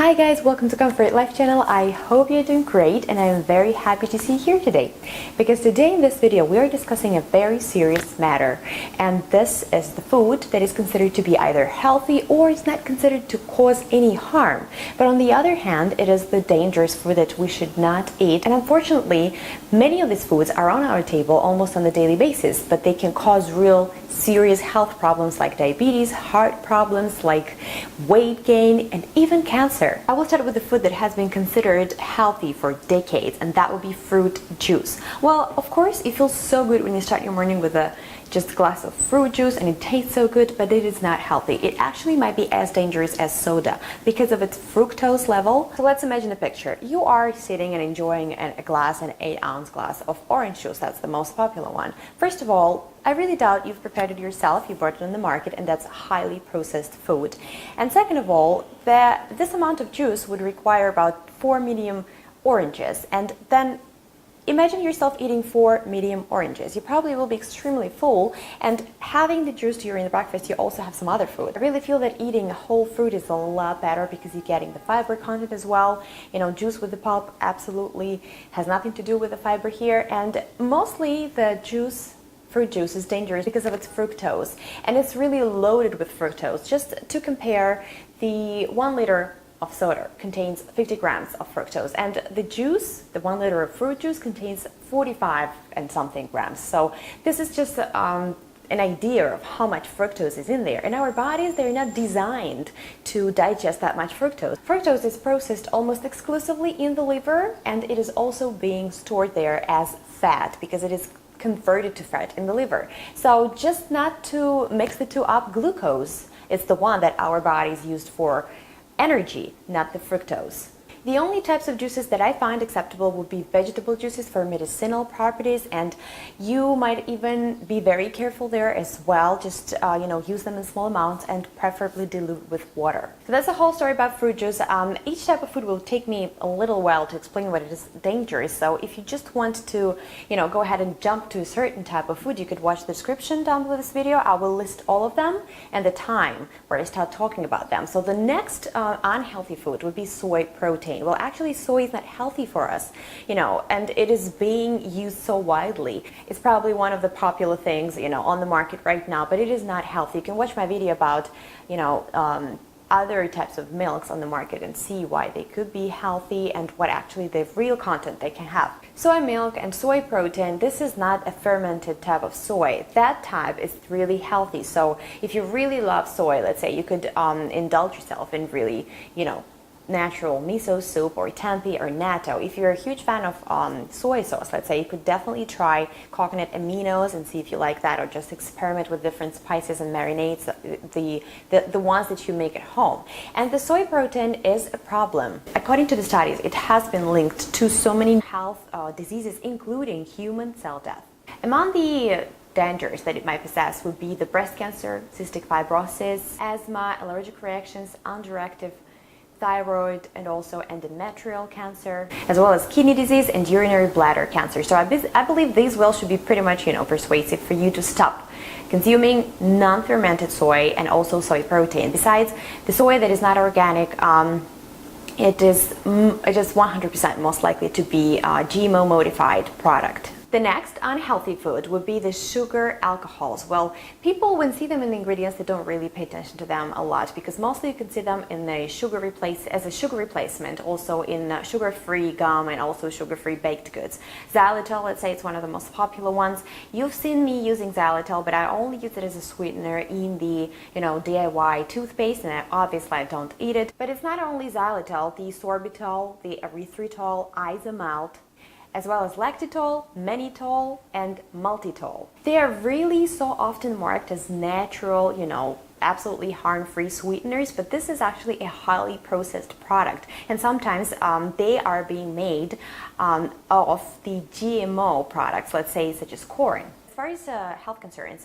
Hi guys, welcome to Comfort Life channel. I hope you're doing great and I'm very happy to see you here today because today in this video we are discussing a very serious matter, and this is the food that is considered to be either healthy or is not considered to cause any harm, but on the other hand it is the dangerous food that we should not eat. And unfortunately many of these foods are on our table almost on a daily basis, but they can cause real serious health problems like diabetes, heart problems, like weight gain, and even cancer. I will start with the food that has been considered healthy for decades, and that would be fruit juice. Well, of course, it feels so good when you start your morning with just a glass of fruit juice and it tastes so good, but it is not healthy. It actually might be as dangerous as soda because of its fructose level. So let's imagine a picture. You are sitting and enjoying an 8-ounce glass of orange juice. That's the most popular one. First of all, I really doubt you've prepared it yourself. You bought it on the market, and that's highly processed food. And second of all, this amount of juice would require about 4 medium oranges, and then imagine yourself eating 4 medium oranges. You probably will be extremely full, and having the juice during the breakfast, you also have some other food. I really feel that eating a whole fruit is a lot better because you're getting the fiber content as well. You know, juice with the pulp absolutely has nothing to do with the fiber here, and mostly the fruit juice is dangerous because of its fructose, and it's really loaded with fructose. Just to compare, the 1 liter of soda contains 50 grams of fructose, and the juice, the 1 liter of fruit juice, contains 45 and something grams. So this is just an idea of how much fructose is in there. In our bodies, they're not designed to digest that much fructose. Fructose is processed almost exclusively in the liver, and it is also being stored there as fat because it is converted to fat in the liver. So just not to mix the two up, glucose is the one that our bodies used for energy, not the fructose. The only types of juices that I find acceptable would be vegetable juices for medicinal properties, and you might even be very careful there as well. Just use them in small amounts and preferably dilute with water. So that's the whole story about fruit juice. Each type of food will take me a little while to explain what it is dangerous. So if you just want to, go ahead and jump to a certain type of food, you could watch the description down below this video. I will list all of them and the time where I start talking about them. So the next unhealthy food would be soy protein. Well, actually, soy is not healthy for us, and it is being used so widely. It's probably one of the popular things, on the market right now, but it is not healthy. You can watch my video about, other types of milks on the market and see why they could be healthy and what actually the real content they can have. Soy milk and soy protein, this is not a fermented type of soy. That type is really healthy. So if you really love soy, let's say, you could indulge yourself in really, natural miso soup or tempeh or natto. If you're a huge fan of soy sauce, let's say, you could definitely try coconut aminos and see if you like that, or just experiment with different spices and marinades, the ones that you make at home. And the soy protein is a problem. According to the studies, it has been linked to so many health diseases, including human cell death. Among the dangers that it might possess would be the breast cancer, cystic fibrosis, asthma, allergic reactions, underactive thyroid, and also endometrial cancer, as well as kidney disease and urinary bladder cancer. So I believe these should be pretty much, persuasive for you to stop consuming non-fermented soy and also soy protein. Besides, the soy that is not organic, it is 100% most likely to be a GMO modified product. The next unhealthy food would be the sugar alcohols. Well, people, when see them in the ingredients, they don't really pay attention to them a lot because mostly you can see them in as a sugar replacement, also in sugar-free gum and also sugar-free baked goods. Xylitol, let's say, it's one of the most popular ones. You've seen me using xylitol, but I only use it as a sweetener in the DIY toothpaste, and obviously I don't eat it. But it's not only xylitol, the sorbitol, the erythritol, isomalt, as well as lactitol, mannitol, and maltitol. They are really so often marked as natural, absolutely harm-free sweeteners, but this is actually a highly processed product, and sometimes they are being made of the GMO products, let's say, such as corn. As far as health concerns,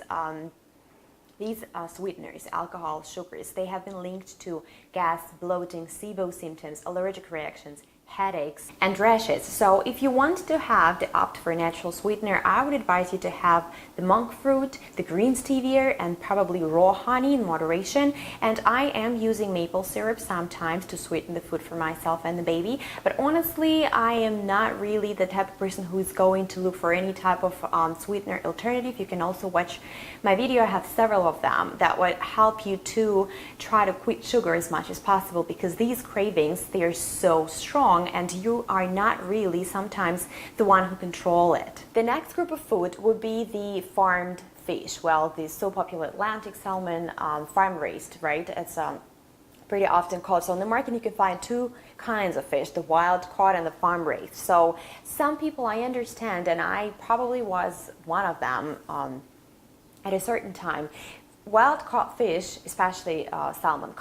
these sweeteners, alcohol, sugars, they have been linked to gas, bloating, SIBO symptoms, allergic reactions, headaches, and rashes. So if you want to opt for a natural sweetener, I would advise you to have the monk fruit, the green stevia, and probably raw honey in moderation. And I am using maple syrup sometimes to sweeten the food for myself and the baby. But honestly, I am not really the type of person who is going to look for any type of sweetener alternative. You can also watch my video. I have several of them that would help you to try to quit sugar as much as possible, because these cravings, they are so strong and you are not really sometimes the one who control it. The next group of food would be the farmed fish. Well, the so popular Atlantic salmon, farm raised, right? It's pretty often called. So on the market you can find two kinds of fish, the wild caught and the farm raised. So some people, I understand, and I probably was one of them at a certain time, wild caught fish, especially salmon,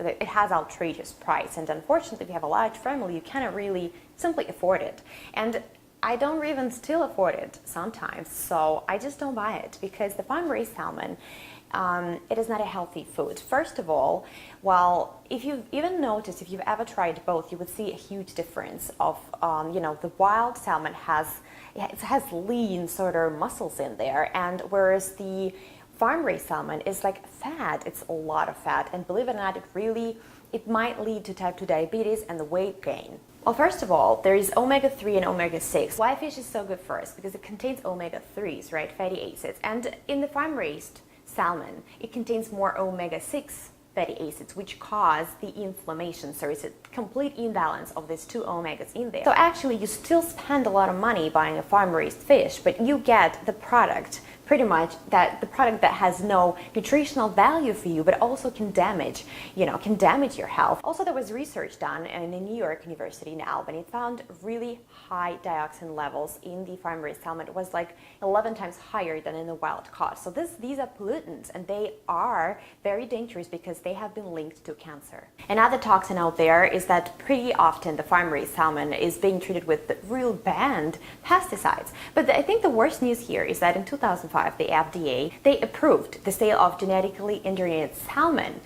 it has outrageous price, and unfortunately if you have a large family you cannot really simply afford it. And I don't even still afford it sometimes, so I just don't buy it, because the farm-raised salmon, it is not a healthy food. First of all, well, if you've even noticed, if you've ever tried both, you would see a huge difference of, the wild salmon has lean sort of muscles in there, and whereas the farm-raised salmon is like fat. It's a lot of fat, and believe it or not, it might lead to type 2 diabetes and the weight gain. Well, first of all, there is omega-3 and omega-6. Why fish is so good for us? Because it contains omega-3s, right, fatty acids. And in the farm-raised salmon, it contains more omega-6 fatty acids, which cause the inflammation. So it's a complete imbalance of these two omegas in there. So actually, you still spend a lot of money buying a farm-raised fish, but you get the product, pretty much the product that has no nutritional value for you, but also can damage your health. Also, there was research done in a New York university in Albany. It found really high dioxin levels in the farm-raised salmon. It was like 11 times higher than in the wild caught. So these are pollutants, and they are very dangerous because they have been linked to cancer. Another toxin out there is that pretty often the farm-raised salmon is being treated with the real banned pesticides. But I think the worst news here is that in 2005, the FDA, they approved the sale of genetically engineered salmon.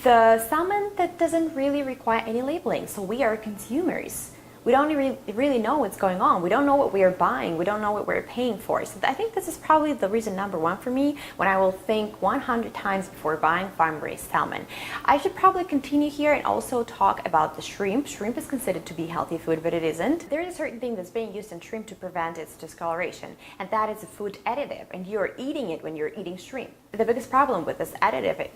The salmon that doesn't really require any labeling, so we are consumers. We don't really know what's going on. We don't know what we are buying. We don't know what we're paying for. So I think this is probably the reason number one for me when I will think 100 times before buying farm-raised salmon. I should probably continue here and also talk about the shrimp. Shrimp is considered to be healthy food, but it isn't. There is a certain thing that's being used in shrimp to prevent its discoloration, and that is a food additive, and you're eating it when you're eating shrimp. The biggest problem with this additive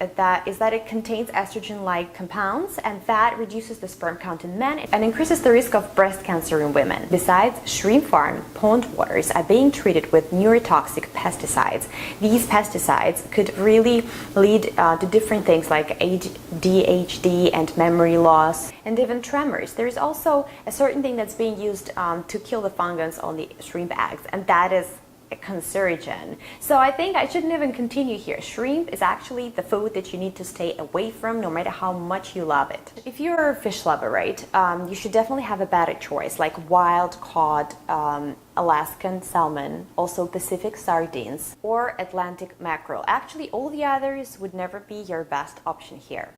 is that it contains estrogen-like compounds, and that reduces the sperm count in men and increases the risk of breast cancer in women. Besides, shrimp farm pond waters are being treated with neurotoxic pesticides. These pesticides could really lead to different things like ADHD and memory loss and even tremors. There is also a certain thing that's being used to kill the fungus on the shrimp eggs, and that is a cancerogen. So I think I shouldn't even continue here. Shrimp is actually the food that you need to stay away from no matter how much you love it. If you're a fish lover, right, you should definitely have a better choice, like wild caught Alaskan salmon, also Pacific sardines, or Atlantic mackerel. Actually, all the others would never be your best option here.